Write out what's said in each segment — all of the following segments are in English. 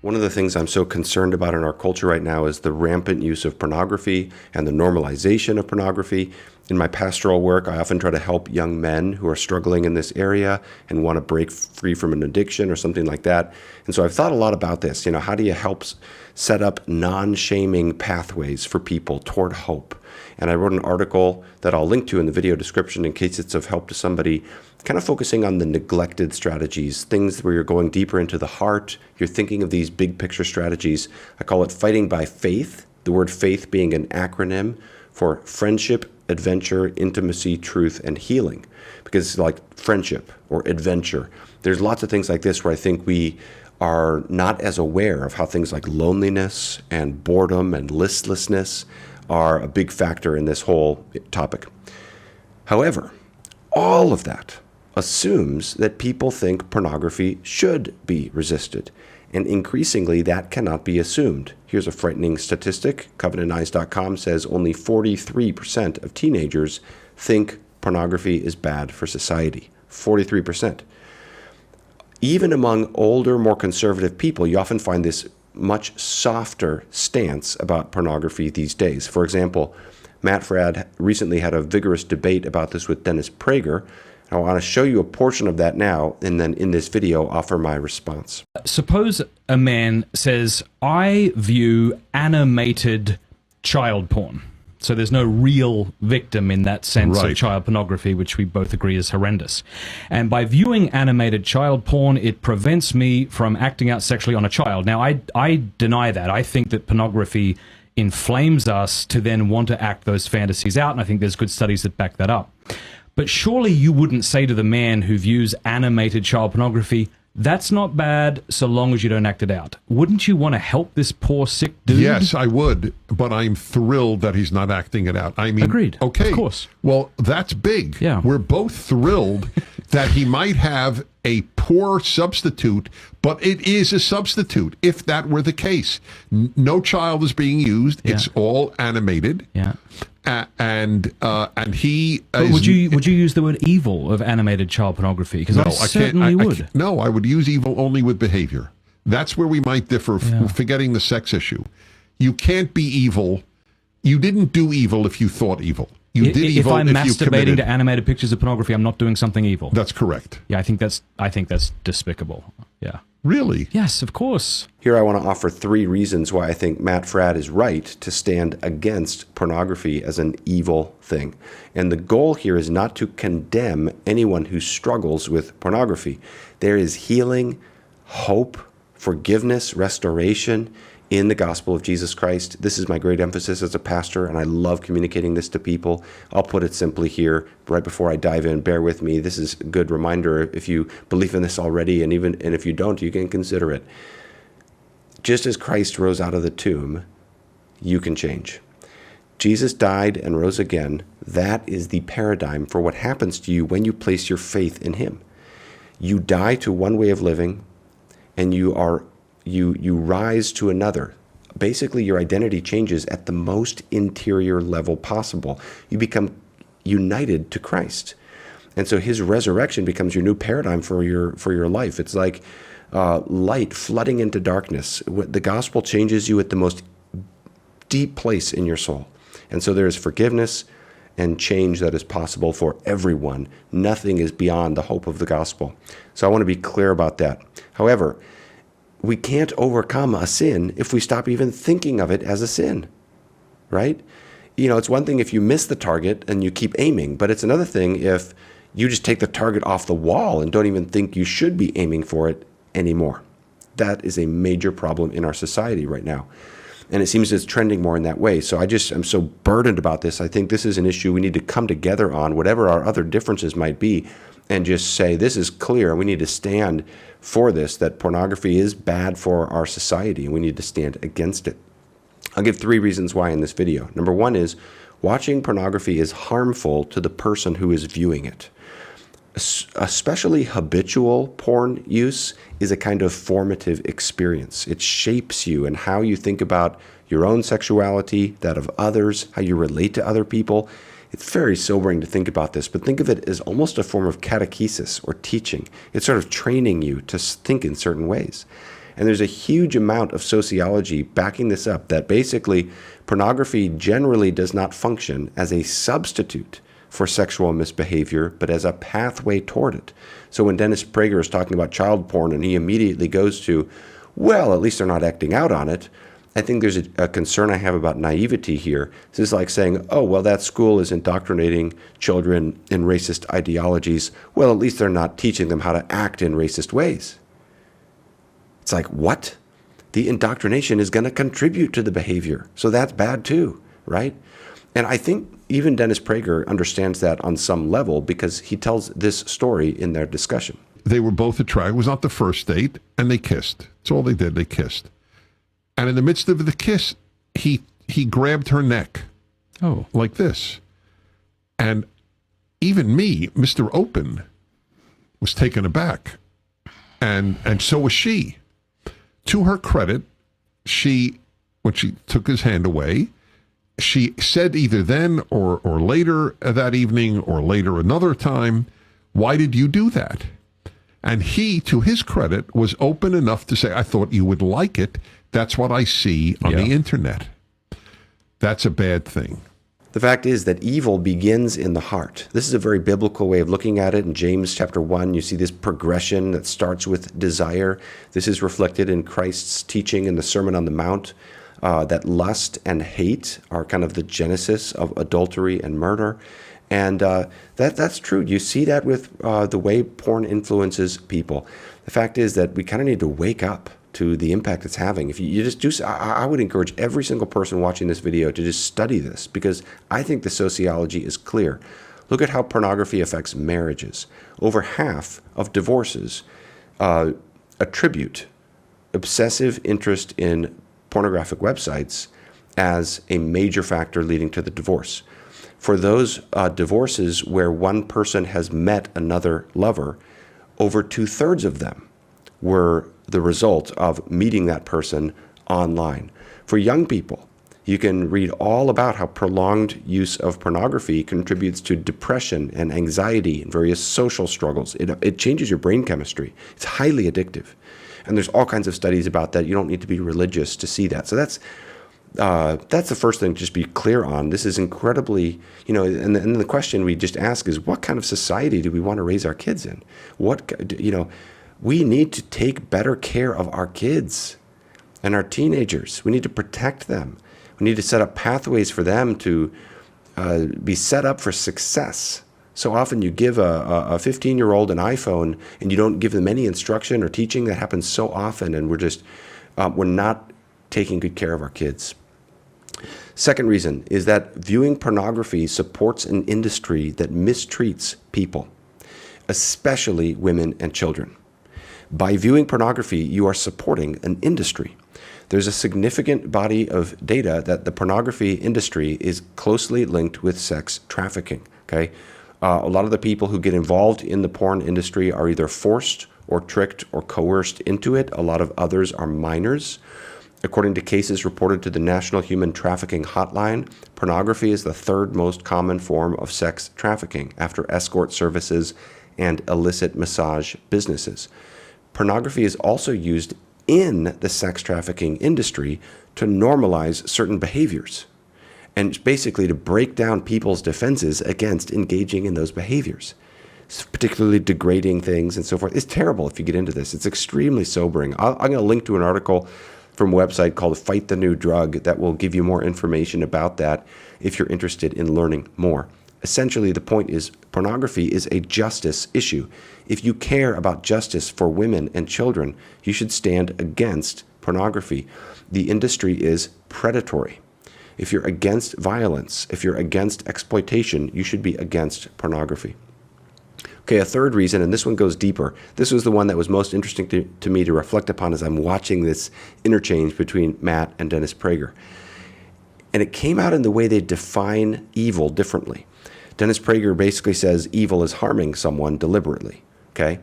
One of the things I'm so concerned about in our culture right now is the rampant use of pornography and the normalization of pornography. In my pastoral work, I often try to help young men who are struggling in this area and want to break free from an addiction or something like that. And so I've thought a lot about this. How do you help set up non-shaming pathways for people toward hope? And I wrote an article that I'll link to in the video description in case it's of help to somebody, kind of focusing on the neglected strategies, things where you're going deeper into the heart. You're thinking of these big picture strategies. I call it fighting by faith, the word faith being an acronym for friendship, adventure, intimacy, truth, and healing. Because it's like friendship or adventure. There's lots of things like this where I think we are not as aware of how things like loneliness and boredom and listlessness are a big factor in this whole topic. However, all of that assumes that people think pornography should be resisted. And increasingly, that cannot be assumed. Here's a frightening statistic. CovenantEyes.com says only 43% of teenagers think pornography is bad for society. 43%. Even among older, more conservative people, you often find this much softer stance about pornography these days. For example, Matt Fradd recently had a vigorous debate about this with Dennis Prager. I want to show you a portion of that now, and then in this video offer my response. Suppose a man says, I view animated child porn. So there's no real victim in that sense of child pornography, which we both agree is horrendous. And by viewing animated child porn, it prevents me from acting out sexually on a child. Now, I deny that. I think that pornography inflames us to then want to act those fantasies out, and I think there's good studies that back that up. But surely you wouldn't say to the man who views animated child pornography, that's not bad so long as you don't act it out. Wouldn't you want to help this poor sick dude? Yes, I would, but I'm thrilled that he's not acting it out. I mean, agreed. Okay, of course. Well, that's big. Yeah. We're both thrilled that he might have a poor substitute, but it is a substitute if that were the case. No child is being used. Yeah. It's all animated. Yeah. And he but would you use the word evil of animated child pornography? Because I certainly would. No, I would use evil only with behavior. That's where we might differ, forgetting the sex issue. You can't be evil. You didn't do evil if you thought evil. You did evil if I'm if you committed. masturbating to animated pictures of pornography, I'm not doing something evil. That's correct. Yeah, I think that's despicable. Yeah. Really? Yes, of course. Here I want to offer 3 reasons why I think Matt Fradd is right to stand against pornography as an evil thing. And the goal here is not to condemn anyone who struggles with pornography. There is healing, hope, forgiveness, restoration in the gospel of Jesus Christ. This is my great emphasis as a pastor, and I love communicating this to people. I'll put it simply here right before I dive in. Bear with me. This is a good reminder if you believe in this already, and if you don't, you can consider it. Just as Christ rose out of the tomb, you can change. Jesus died and rose again. That is the paradigm for what happens to you when you place your faith in him. You die to one way of living, and you rise to another. Basically, your identity changes at the most interior level possible. You become united to Christ. And so his resurrection becomes your new paradigm for your life. It's like light flooding into darkness. The gospel changes you at the most deep place in your soul. And so there is forgiveness and change that is possible for everyone. Nothing is beyond the hope of the gospel. So I want to be clear about that. However, we can't overcome a sin if we stop even thinking of it as a sin, right? It's one thing if you miss the target and you keep aiming, but it's another thing if you just take the target off the wall and don't even think you should be aiming for it anymore. That is a major problem in our society right now. And it seems it's trending more in that way. So I'm so burdened about this. I think this is an issue we need to come together on, whatever our other differences might be, and just say, this is clear. We need to stand for this, that pornography is bad for our society, and we need to stand against it. I'll give 3 reasons why in this video. Number 1 is watching pornography is harmful to the person who is viewing it. Especially habitual porn use is a kind of formative experience. It shapes you and how you think about your own sexuality, that of others, how you relate to other people. It's very sobering to think about this, but think of it as almost a form of catechesis or teaching. It's sort of training you to think in certain ways. And there's a huge amount of sociology backing this up, that basically pornography generally does not function as a substitute for sexual misbehavior, but as a pathway toward it. So when Dennis Prager is talking about child porn and he immediately goes to, well, at least they're not acting out on it, I think there's a concern I have about naivety here. This is like saying, oh, well, that school is indoctrinating children in racist ideologies. Well, at least they're not teaching them how to act in racist ways. It's like, what? The indoctrination is going to contribute to the behavior. So that's bad too, right? And I think even Dennis Prager understands that on some level, because he tells this story in their discussion. They were both attracted. It was not the first date, and they kissed. That's all they did. They kissed. And in the midst of the kiss, he grabbed her neck. Oh. Like this. And even me, Mr. Open, was taken aback. And so was she. To her credit, when she took his hand away, she said either then or later that evening or later another time, why did you do that? And he, to his credit, was open enough to say, I thought you would like it. That's what I see on the internet. That's a bad thing. The fact is that evil begins in the heart. This is a very biblical way of looking at it. In James chapter 1, you see this progression that starts with desire. This is reflected in Christ's teaching in the Sermon on the Mount, that lust and hate are kind of the genesis of adultery and murder. And that's true. You see that with the way porn influences people. The fact is that we kind of need to wake up to the impact it's having. If you just do, I would encourage every single person watching this video to just study this, because I think the sociology is clear. Look at how pornography affects marriages. Over half of divorces attribute obsessive interest in pornographic websites as a major factor leading to the divorce. For those divorces where one person has met another lover, over 2/3 of them were the result of meeting that person online. For young people, you can read all about how prolonged use of pornography contributes to depression and anxiety and various social struggles. It changes your brain chemistry. It's highly addictive. And there's all kinds of studies about that. You don't need to be religious to see that. So that's the first thing to just be clear on. This is incredibly, and the question we just ask is, what kind of society do we want to raise our kids in? We need to take better care of our kids and our teenagers. We need to protect them. We need to set up pathways for them to be set up for success. So often you give a 15-year-old an iPhone and you don't give them any instruction or teaching. That happens so often, and we're not taking good care of our kids. Second reason is that viewing pornography supports an industry that mistreats people, especially women and children. By viewing pornography, you are supporting an industry. There's a significant body of data that the pornography industry is closely linked with sex trafficking. Okay, a lot of the people who get involved in the porn industry are either forced or tricked or coerced into it. A lot of others are minors. According to cases reported to the National Human Trafficking Hotline, pornography is the third most common form of sex trafficking after escort services and illicit massage businesses. Pornography is also used in the sex trafficking industry to normalize certain behaviors, and basically to break down people's defenses against engaging in those behaviors, particularly degrading things and so forth. It's terrible if you get into this. It's extremely sobering. I'm going to link to an article from a website called Fight the New Drug that will give you more information about that if you're interested in learning more. Essentially, the point is pornography is a justice issue. If you care about justice for women and children, you should stand against pornography. The industry is predatory. If you're against violence, if you're against exploitation, you should be against pornography. Okay, a third reason, and this one goes deeper. This was the one that was most interesting to me to reflect upon as I'm watching this interchange between Matt and Dennis Prager. And it came out in the way they define evil differently. Dennis Prager basically says evil is harming someone deliberately. Okay?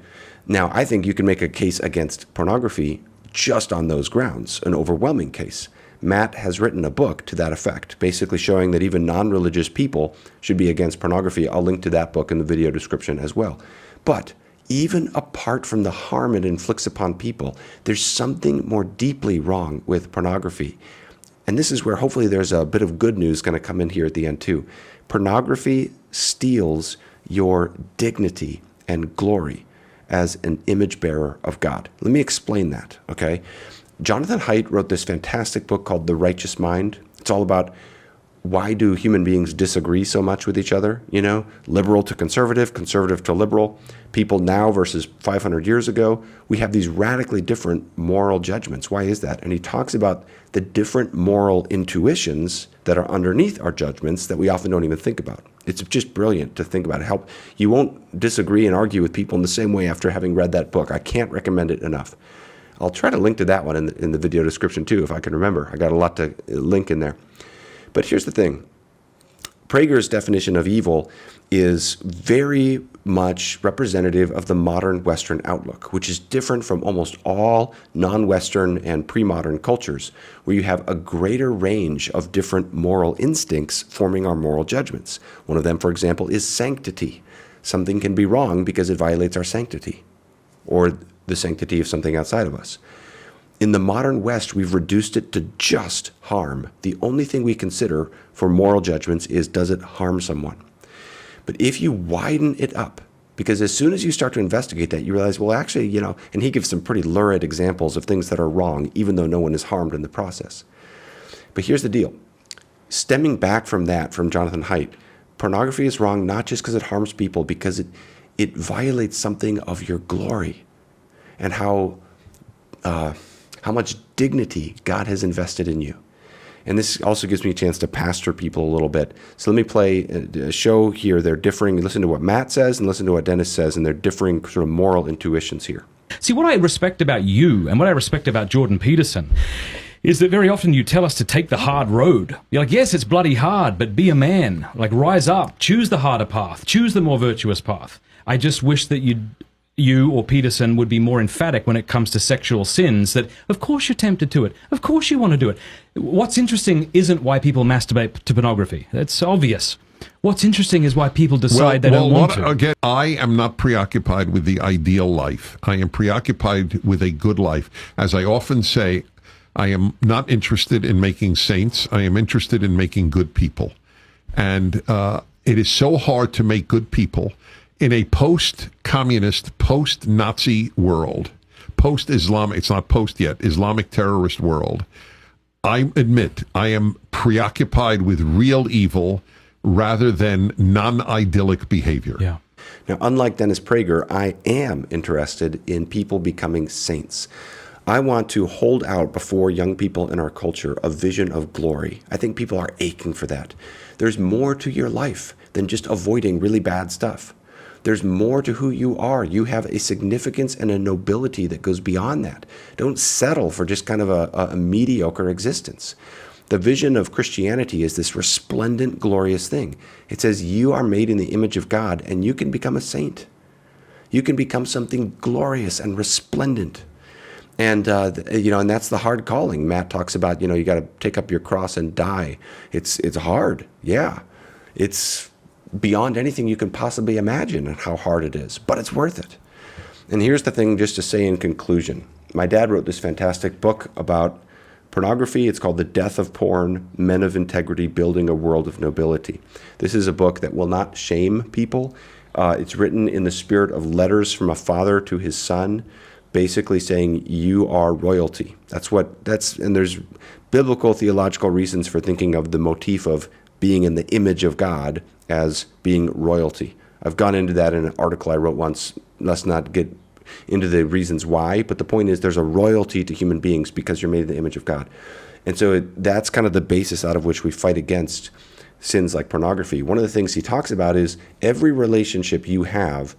Now, I think you can make a case against pornography just on those grounds, an overwhelming case. Matt has written a book to that effect, basically showing that even non-religious people should be against pornography. I'll link to that book in the video description as well. But even apart from the harm it inflicts upon people, there's something more deeply wrong with pornography. And this is where hopefully there's a bit of good news going to come in here at the end too. Pornography steals your dignity and glory as an image bearer of God. Let me explain that, okay? Jonathan Haidt wrote this fantastic book called The Righteous Mind. It's all about why do human beings disagree so much with each other? You know, liberal to conservative, conservative to liberal. People now versus 500 years ago, we have these radically different moral judgments. Why is that? And he talks about the different moral intuitions that are underneath our judgments that we often don't even think about. It's just brilliant to think about it. You won't disagree and argue with people in the same way after having read that book. I can't recommend it enough. I'll try to link to that one in the video description too, if I can remember. I got a lot to link in there. But here's the thing. Prager's definition of evil is very much representative of the modern Western outlook, which is different from almost all non-Western and pre-modern cultures, where you have a greater range of different moral instincts forming our moral judgments. One of them, for example, is sanctity. Something can be wrong because it violates our sanctity, or the sanctity of something outside of us. In the modern West, we've reduced it to just harm. The only thing we consider for moral judgments is, does it harm someone? But if you widen it up, because as soon as you start to investigate that, you realize, well, actually, you know, and he gives some pretty lurid examples of things that are wrong, even though no one is harmed in the process. But here's the deal. Stemming back from that, from Jonathan Haidt, pornography is wrong not just because it harms people, because it violates something of your glory and how much dignity God has invested in you. And this also gives me a chance to pastor people a little bit. So let me play a show here. They're differing. Listen to what Matt says and listen to what Dennis says, and they're differing sort of moral intuitions here. See, what I respect about you and what I respect about Jordan Peterson is that very often you tell us to take the hard road. You're like, yes, it's bloody hard, but be a man. Like, rise up, choose the harder path, choose the more virtuous path. I just wish that you or Peterson would be more emphatic when it comes to sexual sins, that of course you're tempted to it. Of course you want to do it. What's interesting isn't why people masturbate to pornography. That's obvious. What's interesting is why people decide they don't want to. Again, I am not preoccupied with the ideal life. I am preoccupied with a good life. As I often say, I am not interested in making saints. I am interested in making good people. And it is so hard to make good people in a post-communist, post-Nazi world, post-Islamic, it's not post yet, Islamic terrorist world. I admit I am preoccupied with real evil rather than non-idyllic behavior. Yeah. Now, unlike Dennis Prager, I am interested in people becoming saints. I want to hold out before young people in our culture a vision of glory. I think people are aching for that. There's more to your life than just avoiding really bad stuff. There's more to who you are. You have a significance and a nobility that goes beyond that. Don't settle for just kind of a mediocre existence. The vision of Christianity is this resplendent, glorious thing. It says you are made in the image of God and you can become a saint. You can become something glorious and resplendent. And, and that's the hard calling. Matt talks about, you got to take up your cross and die. It's hard. Yeah. It's beyond anything you can possibly imagine and how hard it is, but it's worth it. And here's the thing, just to say in conclusion. My dad wrote this fantastic book about pornography. It's called The Death of Porn, Men of Integrity Building a World of Nobility. This is a book that will not shame people. It's written in the spirit of letters from a father to his son, basically saying you are royalty. And there's biblical theological reasons for thinking of the motif of being in the image of God as being royalty. I've gone into that in an article I wrote once. Let's not get into the reasons why, but the point is there's a royalty to human beings because you're made in the image of God. And so that's kind of the basis out of which we fight against sins like pornography. One of the things he talks about is every relationship you have,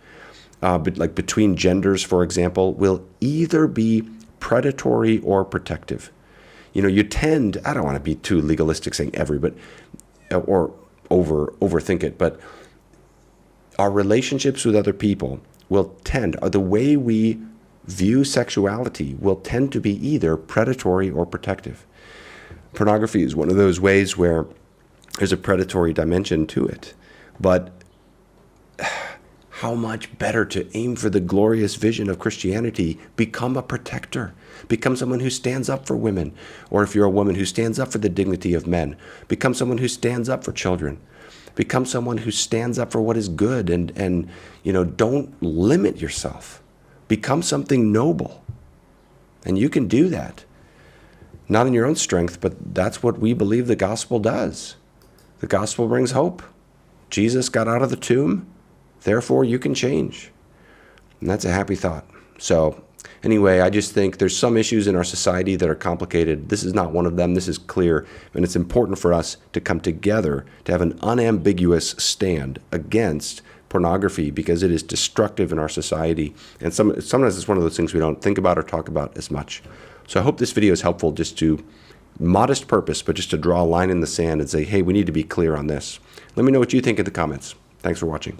like between genders, for example, will either be predatory or protective. You tend, I don't want to be too legalistic saying every, but or overthink it, but our relationships with other people will tend, the way we view sexuality will tend to be either predatory or protective. Pornography is one of those ways where there's a predatory dimension to it. But how much better to aim for the glorious vision of Christianity, become a protector, become someone who stands up for women, or if you're a woman, who stands up for the dignity of men, become someone who stands up for children, become someone who stands up for what is good, and don't limit yourself. Become something noble. And you can do that. Not in your own strength, but that's what we believe the gospel does. The gospel brings hope. Jesus got out of the tomb, therefore you can change. And that's a happy thought. So anyway, I just think there's some issues in our society that are complicated. This is not one of them. This is clear. And it's important for us to come together to have an unambiguous stand against pornography, because it is destructive in our society. And sometimes it's one of those things we don't think about or talk about as much. So I hope this video is helpful, just to modest purpose, but just to draw a line in the sand and say, hey, we need to be clear on this. Let me know what you think in the comments. Thanks for watching.